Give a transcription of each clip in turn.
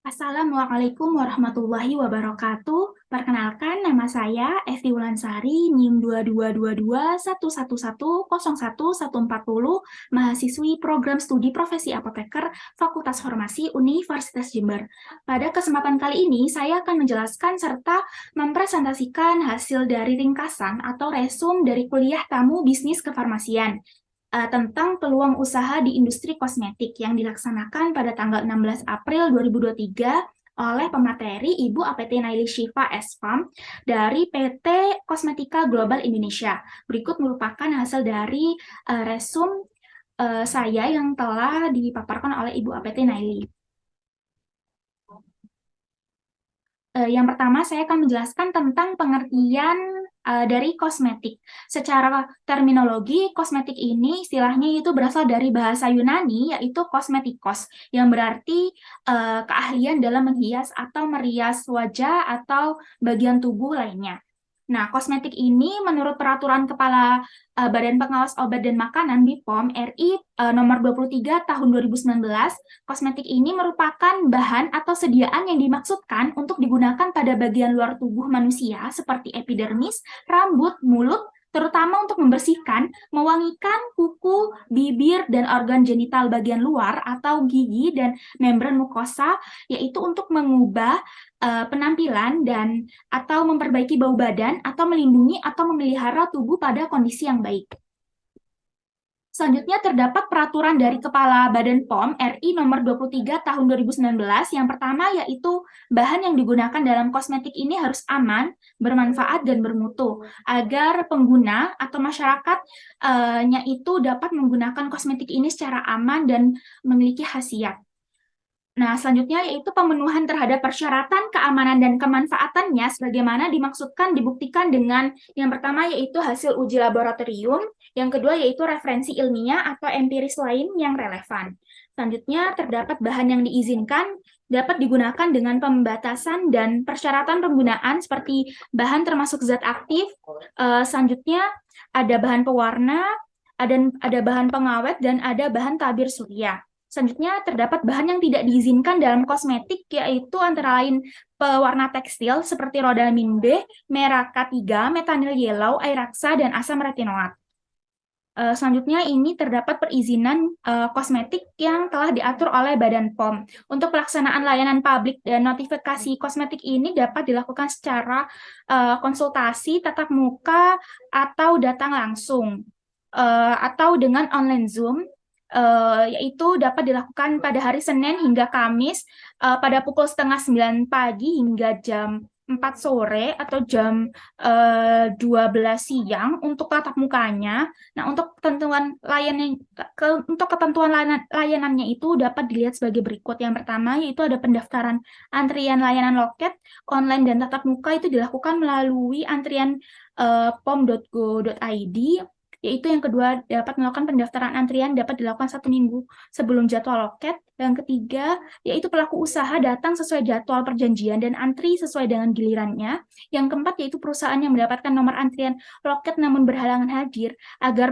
Assalamualaikum warahmatullahi wabarakatuh. Perkenalkan, nama saya Esti Wulansari, NIM 222211110140, mahasiswi program studi profesi apoteker Fakultas Farmasi Universitas Jember. Pada kesempatan kali ini, saya akan menjelaskan serta mempresentasikan hasil dari ringkasan atau resum dari kuliah tamu bisnis kefarmasian tentang peluang usaha di industri kosmetik yang dilaksanakan pada tanggal 16 April 2023 oleh pemateri Ibu APT Naili Syifa S.Farm dari PT Kosmetika Global Indonesia. Berikut merupakan hasil dari resum saya yang telah dipaparkan oleh Ibu APT Naili. Yang pertama, saya akan menjelaskan tentang pengertian dari kosmetik. Secara terminologi, kosmetik ini istilahnya itu berasal dari bahasa Yunani, yaitu kosmetikos, yang berarti keahlian dalam menghias atau merias wajah atau bagian tubuh lainnya. Nah, kosmetik ini menurut Peraturan Kepala Badan Pengawas Obat dan Makanan (BPOM) RI nomor 23 tahun 2019, kosmetik ini merupakan bahan atau sediaan yang dimaksudkan untuk digunakan pada bagian luar tubuh manusia seperti epidermis, rambut, mulut, terutama untuk membersihkan, mewangikan kuku, bibir, dan organ genital bagian luar atau gigi dan membran mukosa, yaitu untuk mengubah penampilan dan atau memperbaiki bau badan atau melindungi atau memelihara tubuh pada kondisi yang baik. Selanjutnya terdapat peraturan dari Kepala Badan POM RI nomor 23 tahun 2019. Yang pertama yaitu bahan yang digunakan dalam kosmetik ini harus aman, bermanfaat, dan bermutu agar pengguna atau masyarakatnya itu dapat menggunakan kosmetik ini secara aman dan memiliki khasiat. Nah, selanjutnya yaitu pemenuhan terhadap persyaratan keamanan dan kemanfaatannya sebagaimana dimaksudkan dibuktikan dengan yang pertama yaitu hasil uji laboratorium, yang kedua yaitu referensi ilmiah atau empiris lain yang relevan. Selanjutnya terdapat bahan yang diizinkan dapat digunakan dengan pembatasan dan persyaratan penggunaan seperti bahan termasuk zat aktif. Selanjutnya ada bahan pewarna, ada bahan pengawet, dan ada bahan tabir surya. Selanjutnya, terdapat bahan yang tidak diizinkan dalam kosmetik, yaitu antara lain pewarna tekstil seperti rhodamin B, merah K3, metanyl yellow, air raksa, dan asam retinoat. Selanjutnya, ini terdapat perizinan kosmetik yang telah diatur oleh Badan POM. Untuk pelaksanaan layanan publik dan notifikasi kosmetik ini dapat dilakukan secara konsultasi, tatap muka, atau datang langsung, atau dengan online Zoom, yaitu dapat dilakukan pada hari Senin hingga Kamis pada pukul setengah 9 pagi hingga jam 4 sore atau jam 12 siang untuk tatap mukanya. Nah, untuk ketentuan layanannya itu dapat dilihat sebagai berikut. Yang pertama yaitu ada pendaftaran antrian layanan loket online dan tatap muka itu dilakukan melalui antrian pom.go.id. Yaitu yang kedua, dapat melakukan pendaftaran antrian dapat dilakukan 1 minggu sebelum jadwal loket. Yang ketiga, yaitu pelaku usaha datang sesuai jadwal perjanjian dan antri sesuai dengan gilirannya. Yang keempat, yaitu perusahaan yang mendapatkan nomor antrian loket namun berhalangan hadir agar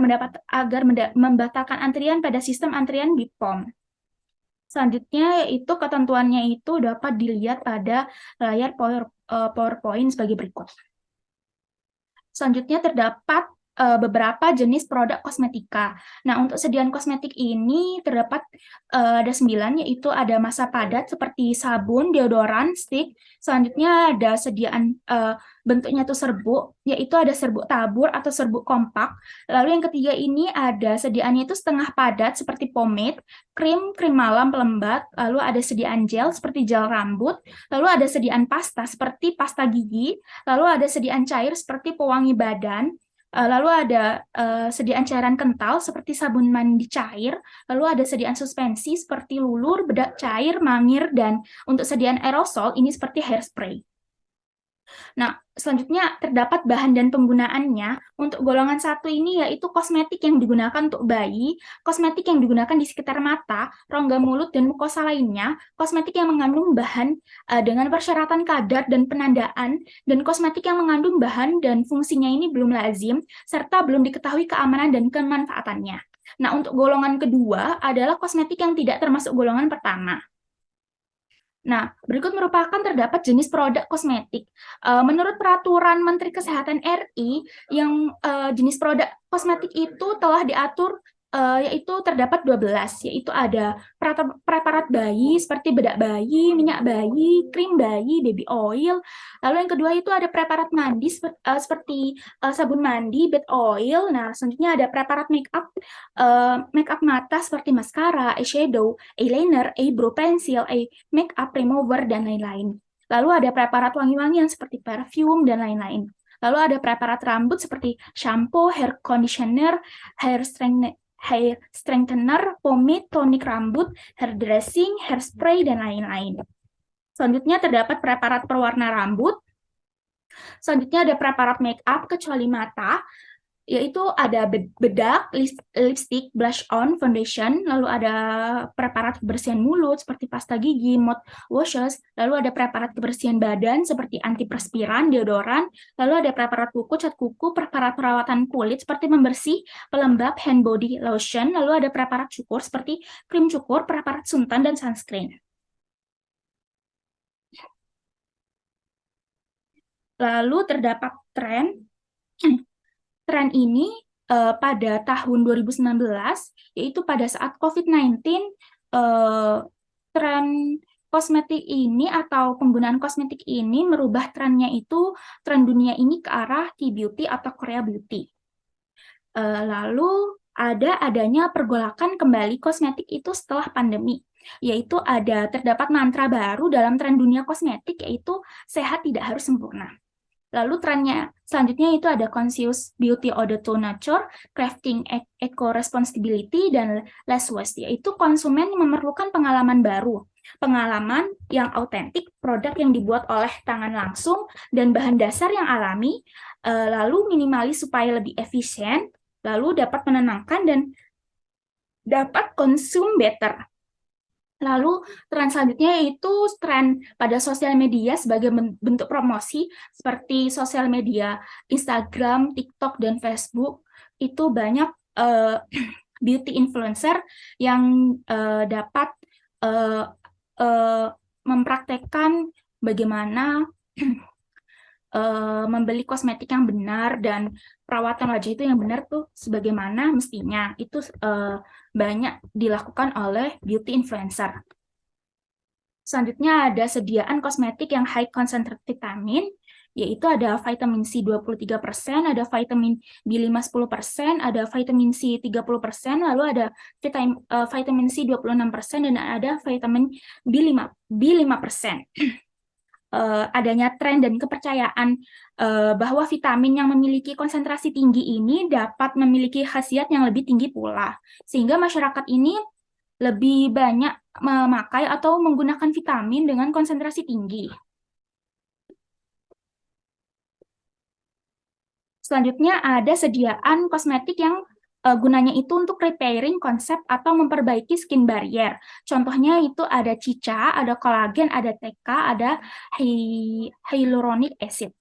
membatalkan antrian pada sistem antrian BPOM. Selanjutnya, yaitu ketentuannya itu dapat dilihat pada layar PowerPoint sebagai berikut. Selanjutnya terdapat beberapa jenis produk kosmetika. Nah, untuk sediaan kosmetik ini terdapat ada 9, yaitu ada massa padat seperti sabun, deodoran, stick. Selanjutnya ada sediaan bentuknya itu serbuk, yaitu ada serbuk tabur atau serbuk kompak. Lalu yang ketiga ini ada sediaannya itu setengah padat seperti pomade, krim malam pelembat, lalu ada sediaan gel seperti gel rambut, lalu ada sediaan pasta seperti pasta gigi, lalu ada sediaan cair seperti pewangi badan, lalu ada sediaan cairan kental seperti sabun mandi cair, lalu ada sediaan suspensi seperti lulur, bedak cair, mangir, dan untuk sediaan aerosol ini seperti hairspray. Nah, selanjutnya terdapat bahan dan penggunaannya. Untuk golongan 1 ini yaitu kosmetik yang digunakan untuk bayi, kosmetik yang digunakan di sekitar mata, rongga mulut, dan mukosa lainnya, kosmetik yang mengandung bahan dengan persyaratan kadar dan penandaan, dan kosmetik yang mengandung bahan dan fungsinya ini belum lazim, serta belum diketahui keamanan dan kemanfaatannya. Nah, untuk golongan kedua adalah kosmetik yang tidak termasuk golongan pertama. Nah, berikut merupakan terdapat jenis produk kosmetik. Menurut Peraturan Menteri Kesehatan RI, yang jenis produk kosmetik itu telah diatur yaitu terdapat 12, yaitu ada preparat bayi seperti bedak bayi, minyak bayi, krim bayi, baby oil. Lalu yang kedua itu ada preparat mandi seperti sabun mandi, bed oil. Nah, selanjutnya ada preparat make up mata seperti maskara, eyeshadow, eyeliner, eyebrow pencil, make-up remover, dan lain-lain. Lalu ada preparat wangi-wangian seperti perfume dan lain-lain. Lalu ada preparat rambut seperti shampoo, hair conditioner, hair strengthener, pomade, tonik rambut, hair dressing, hairspray, dan lain-lain. Selanjutnya terdapat preparat pewarna rambut. Selanjutnya ada preparat make-up kecuali mata, yaitu ada bedak, lipstick, blush on, foundation, lalu ada preparat kebersihan mulut seperti pasta gigi, mouthwashes, lalu ada preparat kebersihan badan seperti antiperspiran, deodoran, lalu ada preparat kuku, cat kuku, preparat perawatan kulit seperti membersih, pelembab, hand body lotion, lalu ada preparat cukur seperti krim cukur, preparat suntan, dan sunscreen. Lalu terdapat tren ini pada tahun 2019, yaitu pada saat COVID-19, tren kosmetik ini atau penggunaan kosmetik ini merubah trennya itu, tren dunia ini ke arah T-beauty atau Korea beauty. Lalu adanya pergolakan kembali kosmetik itu setelah pandemi, yaitu terdapat mantra baru dalam tren dunia kosmetik, yaitu sehat tidak harus sempurna. Lalu trennya selanjutnya itu ada conscious beauty ode to nature, crafting eco-responsibility, dan less waste, yaitu konsumen memerlukan pengalaman baru, pengalaman yang autentik, produk yang dibuat oleh tangan langsung, dan bahan dasar yang alami, lalu minimalis supaya lebih efisien, lalu dapat menenangkan, dan dapat consume better. Lalu tren selanjutnya yaitu tren pada sosial media sebagai bentuk promosi seperti sosial media Instagram, TikTok, dan Facebook. Itu banyak beauty influencer yang dapat mempraktekkan bagaimana membeli kosmetik yang benar dan perawatan wajah itu yang benar tuh sebagaimana mestinya. Itu banyak dilakukan oleh beauty influencer. Selanjutnya ada sediaan kosmetik yang high concentrate vitamin, yaitu ada vitamin C 23%, ada vitamin B5 10%, ada vitamin C 30%, lalu ada vitamin C 26%, dan ada vitamin B5%. Adanya tren dan kepercayaan bahwa vitamin yang memiliki konsentrasi tinggi ini dapat memiliki khasiat yang lebih tinggi pula, sehingga masyarakat ini lebih banyak memakai atau menggunakan vitamin dengan konsentrasi tinggi. Selanjutnya ada sediaan kosmetik yang gunanya itu untuk repairing konsep atau memperbaiki skin barrier. Contohnya itu ada cica, ada kolagen, ada TK, ada hyaluronic acid.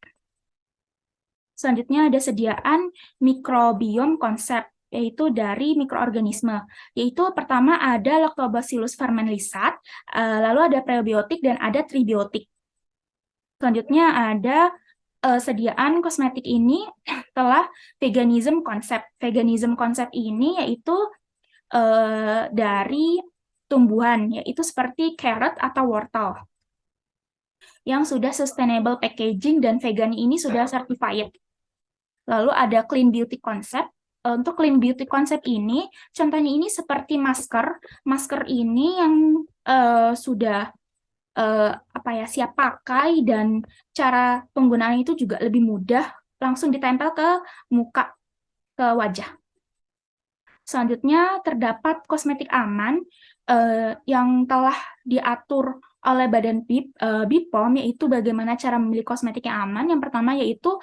Selanjutnya ada sediaan mikrobiom konsep, yaitu dari mikroorganisme. Yaitu pertama ada Lactobacillus ferment-lysat, lalu ada prebiotik dan ada tribiotik. Selanjutnya ada sediaan kosmetik ini telah veganism konsep. Veganism konsep ini yaitu dari tumbuhan, yaitu seperti carrot atau wortel, yang sudah sustainable packaging dan vegan ini sudah certified. Lalu ada clean beauty concept. Untuk clean beauty concept ini, contohnya ini seperti masker. Masker ini yang sudah siap pakai, dan cara penggunaan itu juga lebih mudah, langsung ditempel ke muka, ke wajah. Selanjutnya terdapat kosmetik aman yang telah diatur oleh Badan BPOM, yaitu bagaimana cara memilih kosmetik yang aman. Yang pertama yaitu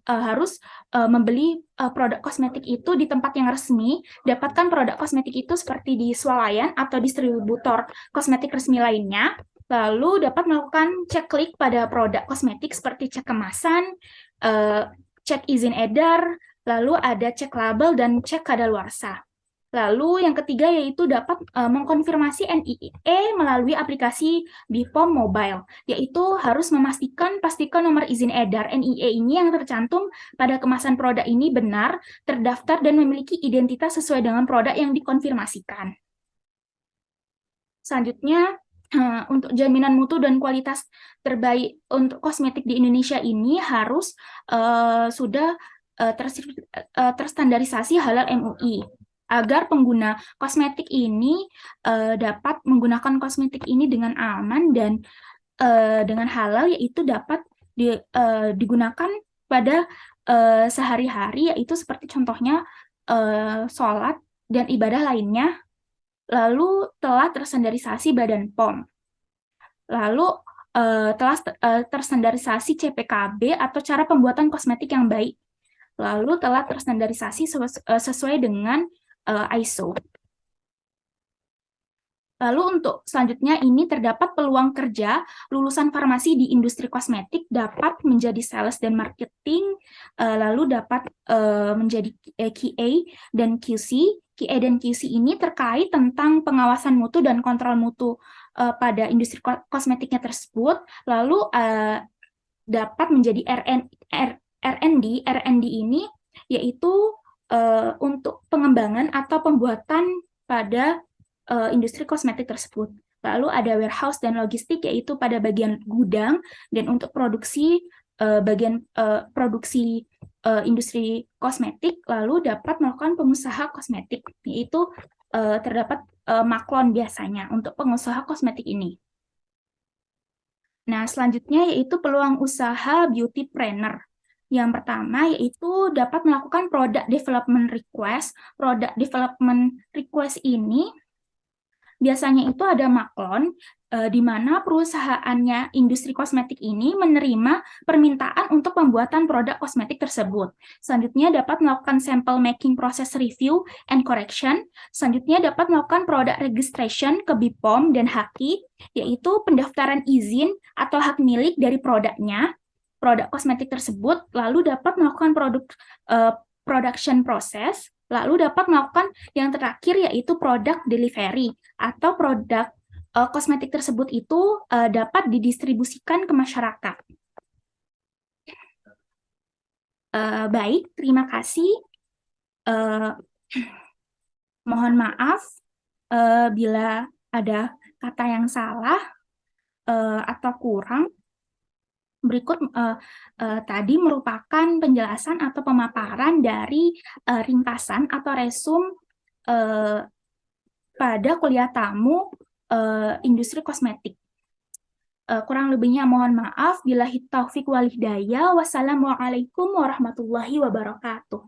harus membeli produk kosmetik itu di tempat yang resmi. Dapatkan produk kosmetik itu seperti di swalayan atau distributor kosmetik resmi lainnya. Lalu dapat melakukan cek klik pada produk kosmetik seperti cek kemasan, cek izin edar, lalu ada cek label dan cek kadaluarsa. Lalu yang ketiga yaitu dapat mengkonfirmasi NIE melalui aplikasi BPOM Mobile, yaitu harus pastikan nomor izin edar NIE ini yang tercantum pada kemasan produk ini benar, terdaftar, dan memiliki identitas sesuai dengan produk yang dikonfirmasikan. Selanjutnya, untuk jaminan mutu dan kualitas terbaik untuk kosmetik di Indonesia ini harus sudah terstandarisasi halal MUI, agar pengguna kosmetik ini dapat menggunakan kosmetik ini dengan aman dan dengan halal, yaitu dapat digunakan pada sehari-hari, yaitu seperti contohnya sholat dan ibadah lainnya. Lalu telah terstandarisasi Badan POM. Lalu telah terstandarisasi CPKB atau cara pembuatan kosmetik yang baik. Lalu telah terstandarisasi sesuai dengan ISO. Lalu untuk selanjutnya ini terdapat peluang kerja lulusan farmasi di industri kosmetik dapat menjadi sales dan marketing, lalu dapat menjadi QA dan QC. QA dan QC ini terkait tentang pengawasan mutu dan kontrol mutu pada industri kosmetiknya tersebut, lalu dapat menjadi R&D. R&D ini yaitu untuk pengembangan atau pembuatan pada industri kosmetik tersebut. Lalu ada warehouse dan logistik, yaitu pada bagian gudang, dan untuk produksi bagian produksi industri kosmetik, lalu dapat melakukan pengusaha kosmetik, yaitu terdapat maklon biasanya untuk pengusaha kosmetik ini. Nah, selanjutnya yaitu peluang usaha beauty planner. Yang pertama yaitu dapat melakukan product development request. Product development request ini biasanya itu ada maklon, di mana perusahaannya industri kosmetik ini menerima permintaan untuk pembuatan produk kosmetik tersebut. Selanjutnya dapat melakukan sample making process review and correction. Selanjutnya dapat melakukan product registration ke BPOM dan HAKI, yaitu pendaftaran izin atau hak milik dari produk kosmetik tersebut, lalu dapat melakukan production process, lalu dapat melakukan yang terakhir yaitu product delivery, atau produk kosmetik tersebut itu dapat didistribusikan ke masyarakat. Baik, terima kasih. Mohon maaf bila ada kata yang salah atau kurang. Berikut tadi merupakan penjelasan atau pemaparan dari ringkasan atau resum pada kuliah tamu industri kosmetik. Kurang lebihnya mohon maaf. Billahi taufiq wal hidayah. Wassalamualaikum warahmatullahi wabarakatuh.